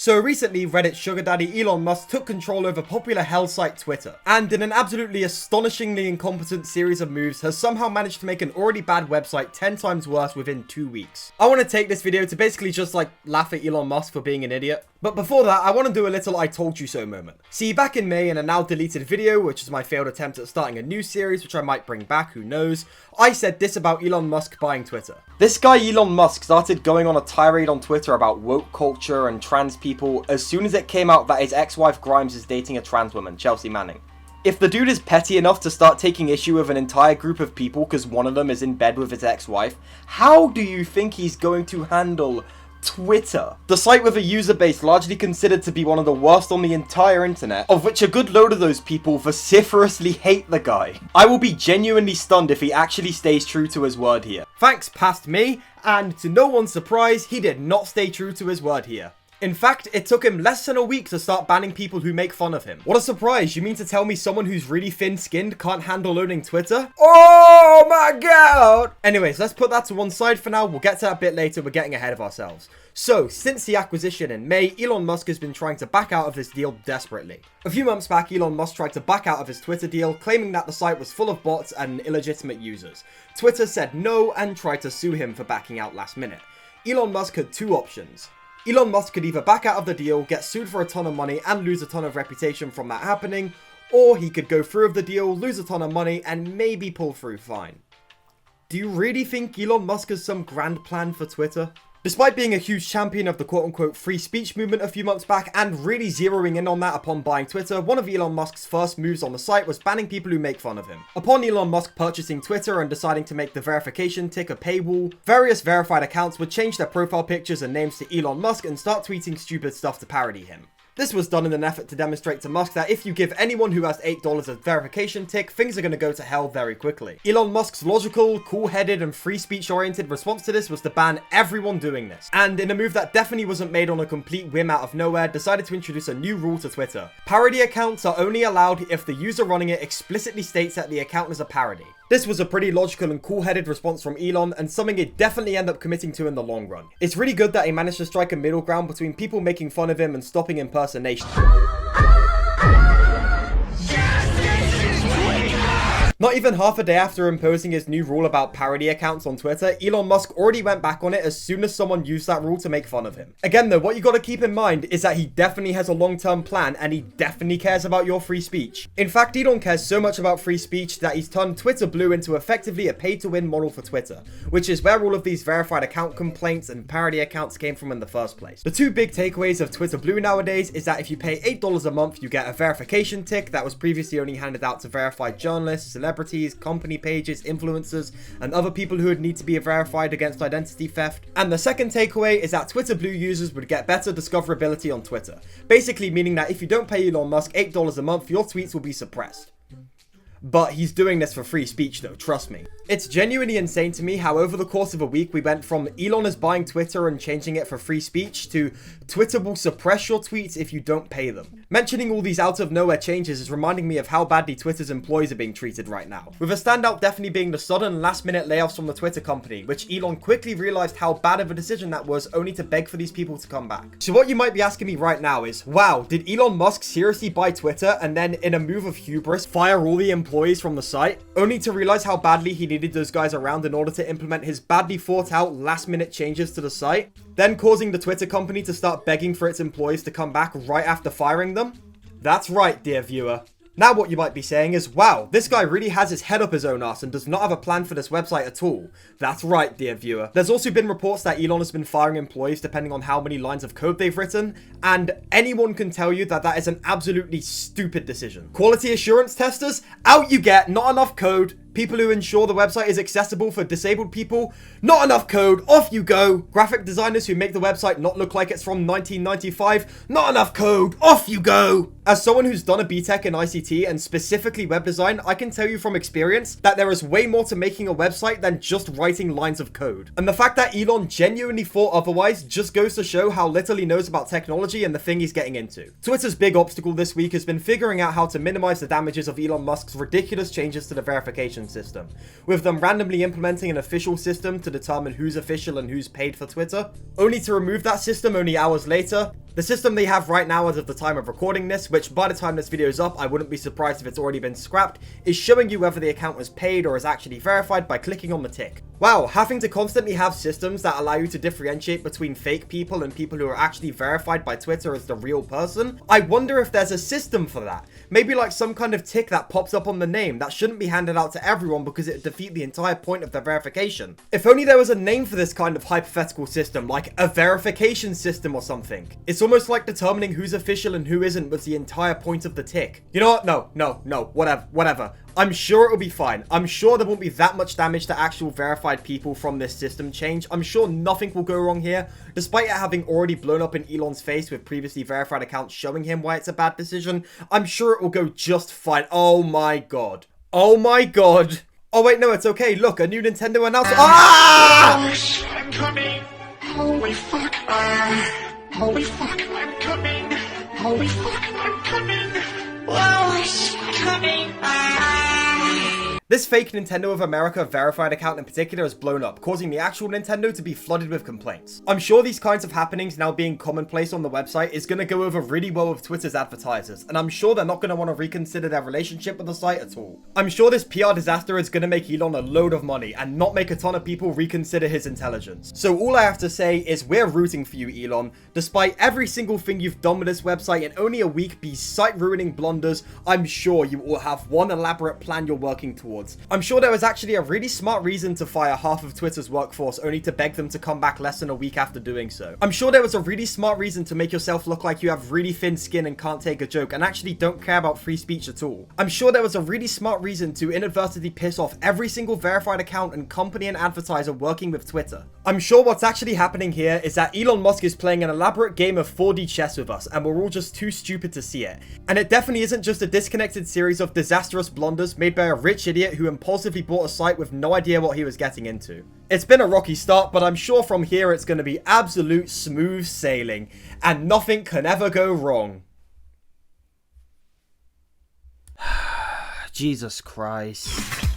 So recently, Reddit sugar daddy Elon Musk took control over popular hell site Twitter, and in an absolutely astonishingly incompetent series of moves, has somehow managed to make an already bad website 10 times worse within 2 weeks. I want to take this video to basically just laugh at Elon Musk for being an idiot. But before that, I want to do a little I told you so moment. See, back in May in a now deleted video, which is my failed attempt at starting a new series, which I might bring back, who knows, I said this about Elon Musk buying Twitter. This guy Elon Musk started going on a tirade on Twitter about woke culture and trans people as soon as it came out that his ex-wife Grimes is dating a trans woman, Chelsea Manning. If the dude is petty enough to start taking issue with an entire group of people because one of them is in bed with his ex-wife, how do you think he's going to handle Twitter? The site with a user base largely considered to be one of the worst on the entire internet, of which a good load of those people vociferously hate the guy. I will be genuinely stunned if he actually stays true to his word here. Thanks past me, and to no one's surprise, he did not stay true to his word here. In fact, it took him less than a week to start banning people who make fun of him. What a surprise, you mean to tell me someone who's really thin-skinned can't handle owning Twitter? Oh my god! Anyways, let's put that to one side for now, we'll get to that a bit later, we're getting ahead of ourselves. So, since the acquisition in May, Elon Musk has been trying to back out of this deal desperately. A few months back, Elon Musk tried to back out of his Twitter deal, claiming that the site was full of bots and illegitimate users. Twitter said no and tried to sue him for backing out last minute. Elon Musk had two options. Elon Musk could either back out of the deal, get sued for a ton of money and lose a ton of reputation from that happening, or he could go through with the deal, lose a ton of money and maybe pull through fine. Do you really think Elon Musk has some grand plan for Twitter? Despite being a huge champion of the quote-unquote free speech movement a few months back and really zeroing in on that upon buying Twitter, one of Elon Musk's first moves on the site was banning people who make fun of him. Upon Elon Musk purchasing Twitter and deciding to make the verification tick a paywall, various verified accounts would change their profile pictures and names to Elon Musk and start tweeting stupid stuff to parody him. This was done in an effort to demonstrate to Musk that if you give anyone who has $8 a verification tick, things are going to go to hell very quickly. Elon Musk's logical, cool-headed and free speech-oriented response to this was to ban everyone doing this. And in a move that definitely wasn't made on a complete whim out of nowhere, decided to introduce a new rule to Twitter. Parody accounts are only allowed if the user running it explicitly states that the account is a parody. This was a pretty logical and cool-headed response from Elon, and something he'd definitely end up committing to in the long run. It's really good that he managed to strike a middle ground between people making fun of him and stopping impersonation. Not even half a day after imposing his new rule about parody accounts on Twitter, Elon Musk already went back on it as soon as someone used that rule to make fun of him. Again though, what you gotta keep in mind is that he definitely has a long-term plan and he definitely cares about your free speech. In fact, Elon cares so much about free speech that he's turned Twitter Blue into effectively a pay-to-win model for Twitter, which is where all of these verified account complaints and parody accounts came from in the first place. The two big takeaways of Twitter Blue nowadays is that if you pay $8 a month, you get a verification tick that was previously only handed out to verified journalists, celebrities, company pages, influencers, and other people who would need to be verified against identity theft. And the second takeaway is that Twitter Blue users would get better discoverability on Twitter, basically meaning that if you don't pay Elon Musk $8 a month, your tweets will be suppressed. But he's doing this for free speech though, trust me. It's genuinely insane to me how over the course of a week we went from Elon is buying Twitter and changing it for free speech to Twitter will suppress your tweets if you don't pay them. Mentioning all these out of nowhere changes is reminding me of how badly Twitter's employees are being treated right now. With a standout definitely being the sudden last minute layoffs from the Twitter company, which Elon quickly realized how bad of a decision that was only to beg for these people to come back. So what you might be asking me right now is, wow, did Elon Musk seriously buy Twitter and then in a move of hubris fire all the employees from the site, only to realize how badly he needed those guys around in order to implement his badly thought out last minute changes to the site, then causing the Twitter company to start begging for its employees to come back right after firing them? That's right, dear viewer. Now what you might be saying is, wow, this guy really has his head up his own ass and does not have a plan for this website at all. That's right, dear viewer. There's also been reports that Elon has been firing employees depending on how many lines of code they've written, and anyone can tell you that that is an absolutely stupid decision. Quality assurance testers? Out you get, not enough code. People who ensure the website is accessible for disabled people? Not enough code, off you go. Graphic designers who make the website not look like it's from 1995? Not enough code, off you go. As someone who's done a BTech in ICT and specifically web design, I can tell you from experience that there is way more to making a website than just writing lines of code. And the fact that Elon genuinely thought otherwise just goes to show how little he knows about technology and the thing he's getting into. Twitter's big obstacle this week has been figuring out how to minimize the damages of Elon Musk's ridiculous changes to the verification verification system, with them randomly implementing an official system to determine who's official and who's paid for Twitter, only to remove that system only hours later. The system they have right now as of the time of recording this, which by the time this video is up, I wouldn't be surprised if it's already been scrapped, is showing you whether the account was paid or is actually verified by clicking on the tick. Wow, having to constantly have systems that allow you to differentiate between fake people and people who are actually verified by Twitter as the real person? I wonder if there's a system for that. Maybe like some kind of tick that pops up on the name that shouldn't be handed out to everyone because it would defeat the entire point of the verification. If only there was a name for this kind of hypothetical system, like a verification system or something. It's almost like determining who's official and who isn't was the entire point of the tick. You know what? No, whatever. I'm sure it'll be fine. I'm sure there won't be that much damage to actual verified people from this system change. I'm sure nothing will go wrong here, despite it having already blown up in Elon's face with previously verified accounts showing him why it's a bad decision. I'm sure it will go just fine. Oh my god. Oh my god. Oh wait, no, it's okay. Look, a new Nintendo announcement. Ah! Gosh, I'm coming. Holy fuck. Holy fuck, I'm coming. Holy fuck, I'm coming. Oh, shit, coming. This fake Nintendo of America verified account in particular has blown up, causing the actual Nintendo to be flooded with complaints. I'm sure these kinds of happenings now being commonplace on the website is going to go over really well with Twitter's advertisers, and I'm sure they're not going to want to reconsider their relationship with the site at all. I'm sure this PR disaster is going to make Elon a load of money and not make a ton of people reconsider his intelligence. So all I have to say is we're rooting for you, Elon. Despite every single thing you've done with this website in only a week be site-ruining blunders, I'm sure you all have one elaborate plan you're working towards. I'm sure there was actually a really smart reason to fire half of Twitter's workforce only to beg them to come back less than a week after doing so. I'm sure there was a really smart reason to make yourself look like you have really thin skin and can't take a joke and actually don't care about free speech at all. I'm sure there was a really smart reason to inadvertently piss off every single verified account and company and advertiser working with Twitter. I'm sure what's actually happening here is that Elon Musk is playing an elaborate game of 4D chess with us and we're all just too stupid to see it. And it definitely isn't just a disconnected series of disastrous blunders made by a rich idiot who impulsively bought a site with no idea what he was getting into. It's been a rocky start, but I'm sure from here it's going to be absolute smooth sailing, and nothing can ever go wrong. Jesus Christ.